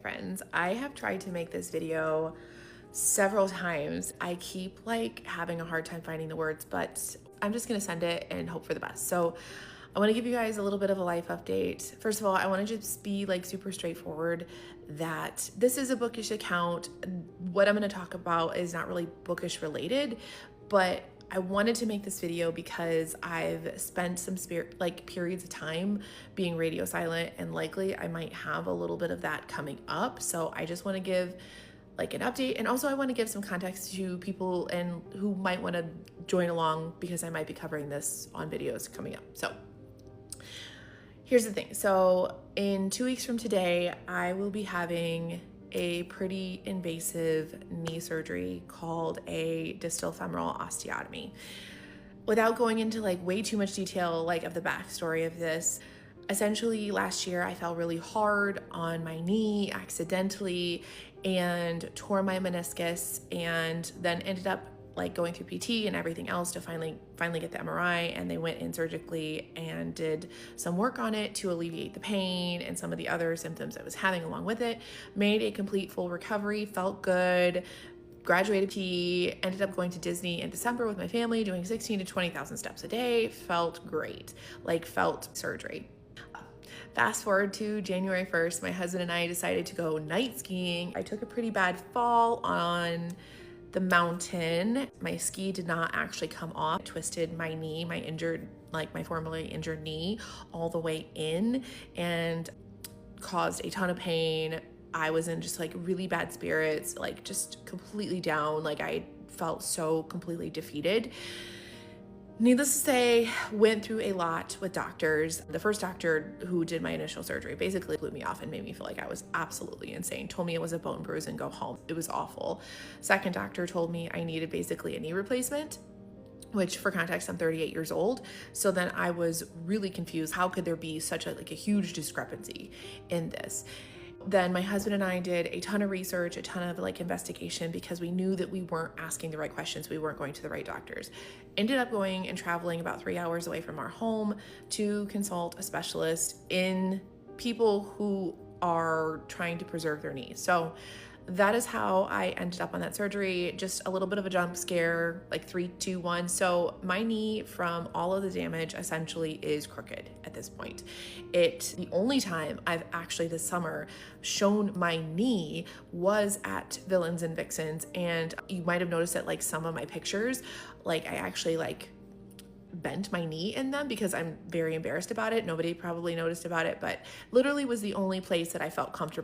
Friends, I have tried to make this video several times. I keep like having a hard time finding the words, but I'm just gonna send it and hope for the best. So I wanna give you guys a little bit of a life update. First of all, I wanna just be like super straightforward that this is a bookish account. What I'm gonna talk about is not really bookish related, but I wanted to make this video because I've spent some periods of time being radio silent, and likely I might have a little bit of that coming up. So I just want to give like an update, and also I want to give some context to people and who might want to join along because I might be covering this on videos coming up. So here's the thing. So in 2 weeks from today, I will be having a pretty invasive knee surgery called a distal femoral osteotomy. Without going into like way too much detail like of the backstory of this, essentially last year I fell really hard on my knee accidentally and tore my meniscus, and then ended up like going through PT and everything else to finally get the MRI, and they went in surgically and did some work on it to alleviate the pain and some of the other symptoms I was having along with it. Made a complete full recovery, felt good, graduated PT, ended up going to Disney in December with my family, doing 16 to 20,000 steps a day, felt great, like felt surgery. Fast forward to January 1st, my husband and I decided to go night skiing. I took a pretty bad fall on the mountain. My ski did not actually come off. I twisted my knee, my formerly injured knee, all the way in, and caused a ton of pain. I was in just like really bad spirits, like just completely down. Like I felt so completely defeated. Needless to say, went through a lot with doctors. The first doctor who did my initial surgery basically blew me off and made me feel like I was absolutely insane. Told me it was a bone bruise and go home. It was awful. Second doctor told me I needed basically a knee replacement, which for context, I'm 38 years old. So then I was really confused. How could there be such a huge discrepancy in this? Then my husband and I did a ton of research, a ton of investigation, because we knew that we weren't asking the right questions. We weren't going to the right doctors. Ended up going and traveling about 3 hours away from our home to consult a specialist in people who are trying to preserve their knees. So that is how I ended up on that surgery. Just a little bit of a jump scare, like 3, 2, 1. So my knee, from all of the damage, essentially is crooked at this point. The only time I've actually this summer shown my knee was at Villains and Vixens, and you might have noticed that some of my pictures, I actually bent my knee in them because I'm very embarrassed about it. Nobody probably noticed about it, but literally was the only place that I felt comfortable